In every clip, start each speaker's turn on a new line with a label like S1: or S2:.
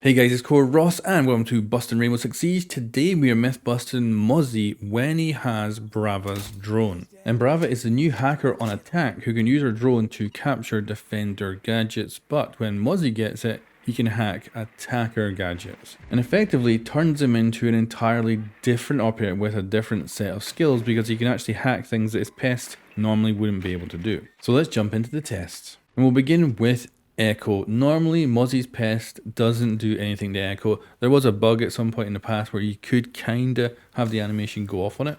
S1: Hey guys, it's Core Ross and welcome to Busting Rainbow Six Siege. Today we are myth busting Mozzie when he has Brava's drone. And Brava is the new hacker on attack who can use her drone to capture defender gadgets, but when Mozzie gets it, he can hack attacker gadgets and effectively turns him into an entirely different operator with a different set of skills because he can actually hack things that his pest normally wouldn't be able to do. So let's jump into the tests. And we'll begin with Echo. Normally, Mozzie's pest doesn't do anything to Echo. There was a bug at some point in the past where you could kinda have the animation go off on it,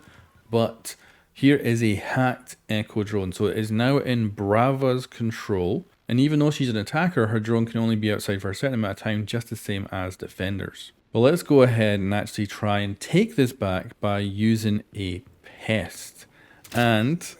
S1: but here is a hacked Echo drone. So it is now in Brava's control, and even though she's an attacker, her drone can only be outside for a certain amount of time, just the same as defenders. Well, let's go ahead and actually try and take this back by using a pest, and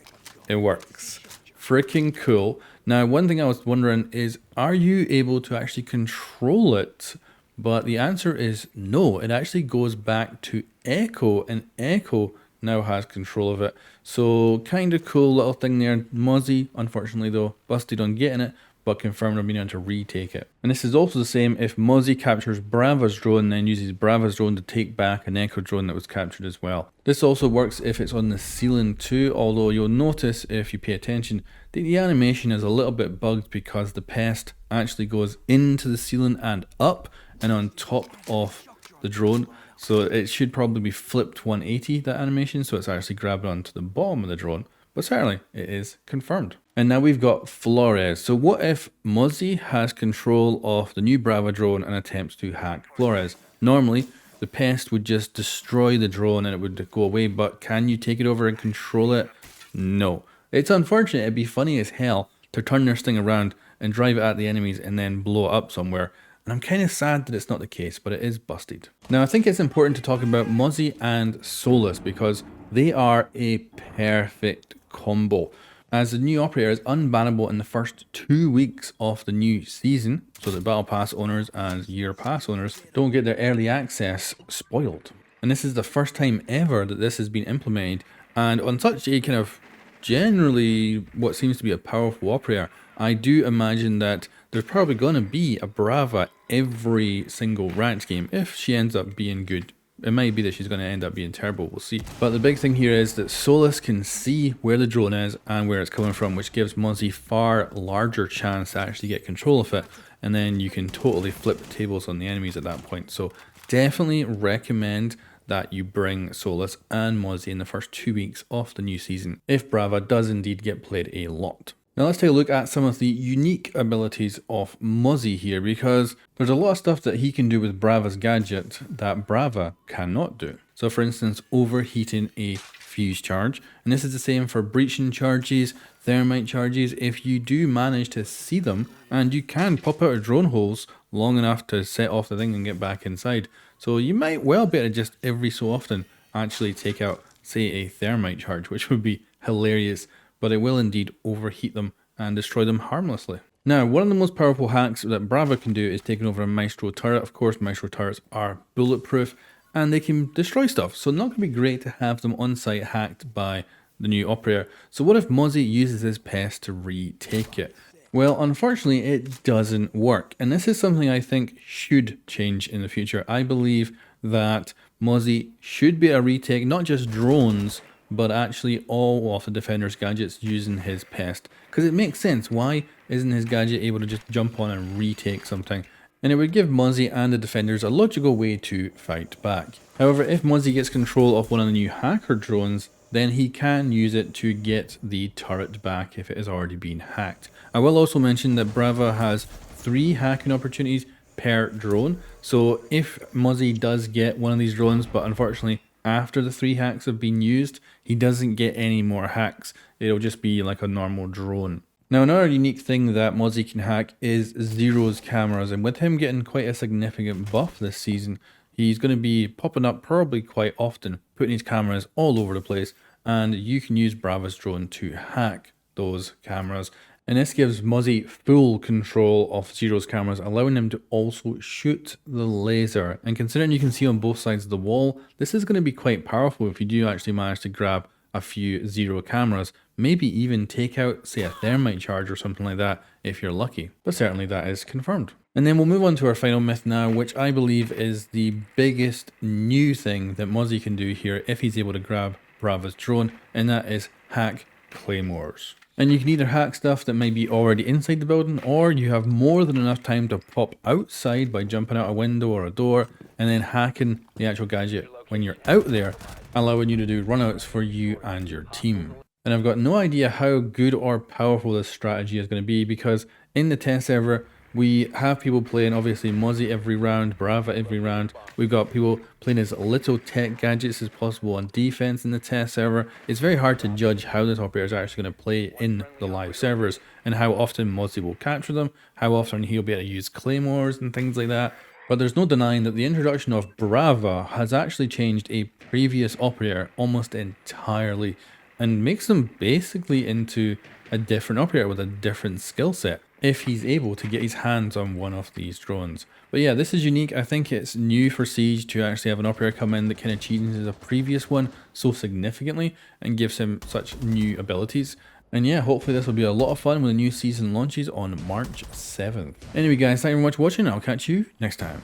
S1: it works. Freaking cool. Now, one thing I was wondering is, are you able to actually control it? But the answer is no. It actually goes back to Echo, and Echo now has control of it. So, kind of cool little thing there. Mozzie, unfortunately though, busted on getting it, but confirmed on being able to retake it. And this is also the same if Mozzie captures Brava's drone and then uses Brava's drone to take back an Echo drone that was captured as well. This also works if it's on the ceiling too, although you'll notice if you pay attention that the animation is a little bit bugged because the pest actually goes into the ceiling and up and on top of the drone. So it should probably be flipped 180, that animation, so it's actually grabbed onto the bottom of the drone. But certainly, it is confirmed. And now we've got Flores. So what if Mozzie has control of the new Brava drone and attempts to hack Flores? Normally, the pest would just destroy the drone and it would go away, but can you take it over and control it? No. It's unfortunate. It'd be funny as hell to turn this thing around and drive it at the enemies and then blow it up somewhere. And I'm kind of sad that it's not the case, but it is busted. Now, I think it's important to talk about Mozzie and Solas because they are a perfect combo, as the new operator is unbannable in the first 2 weeks of the new season, so that Battle Pass owners and Year Pass owners don't get their early access spoiled. And this is the first time ever that this has been implemented, and on such a kind of generally what seems to be a powerful operator, I do imagine that there's probably going to be a Brava every single ranked game if she ends up being good. It might be that she's going to end up being terrible, we'll see. But the big thing here is that Solas can see where the drone is and where it's coming from, which gives Mozzie far larger chance to actually get control of it. And then you can totally flip the tables on the enemies at that point. So definitely recommend that you bring Solas and Mozzie in the first 2 weeks of the new season, if Brava does indeed get played a lot. Now let's take a look at some of the unique abilities of Mozzie here, because there's a lot of stuff that he can do with Brava's gadget that Brava cannot do. So for instance, overheating a fuse charge, and this is the same for breaching charges, thermite charges. If you do manage to see them, and you can pop out of drone holes long enough to set off the thing and get back inside. So you might well be able to just every so often actually take out, say, a thermite charge, which would be hilarious, but it will indeed overheat them and destroy them harmlessly. Now, one of the most powerful hacks that Brava can do is taking over a Maestro turret. Of course, Maestro turrets are bulletproof and they can destroy stuff, so not going to be great to have them on site hacked by the new operator. So what if Mozzie uses his pest to retake it? Well, unfortunately, it doesn't work, and this is something I think should change in the future. I believe that Mozzie should be a retake, not just drones, but actually all of the defender's gadgets using his pest. Because it makes sense, why isn't his gadget able to just jump on and retake something? And it would give Mozzie and the defenders a logical way to fight back. However, if Mozzie gets control of one of the new hacker drones, then he can use it to get the turret back if it has already been hacked. I will also mention that Brava has 3 hacking opportunities per drone. So if Mozzie does get one of these drones, but unfortunately after the 3 hacks have been used, he doesn't get any more hacks. It'll just be like a normal drone. Now, another unique thing that Mozzie can hack is Zero's cameras, and with him getting quite a significant buff this season, he's going to be popping up probably quite often, putting his cameras all over the place, and you can use Brava's drone to hack those cameras. And this gives Mozzie full control of Zero's cameras, allowing him to also shoot the laser. And considering you can see on both sides of the wall, this is going to be quite powerful if you do actually manage to grab a few Zero cameras. Maybe even take out, say, a thermite charge or something like that if you're lucky. But certainly that is confirmed. And then we'll move on to our final myth now, which I believe is the biggest new thing that Mozzie can do here if he's able to grab Brava's drone, and that is hack Claymores. And you can either hack stuff that might be already inside the building, or you have more than enough time to pop outside by jumping out a window or a door, and then hacking the actual gadget when you're out there, allowing you to do runouts for you and your team. And I've got no idea how good or powerful this strategy is going to be, because in the test server, we have people playing, obviously, Mozzie every round, Brava every round. We've got people playing as little tech gadgets as possible on defense in the test server. It's very hard to judge how the top operator is actually going to play in the live servers, and how often Mozzie will capture them, how often he'll be able to use Claymores and things like that. But there's no denying that the introduction of Brava has actually changed a previous operator almost entirely, and makes them basically into a different operator with a different skill set, if he's able to get his hands on one of these drones. But yeah, this is unique. I think it's new for Siege to actually have an operator come in that kind of changes the previous one so significantly and gives him such new abilities. And yeah, hopefully this will be a lot of fun when the new season launches on March 7th. Anyway guys, thank you very much for watching. I'll catch you next time.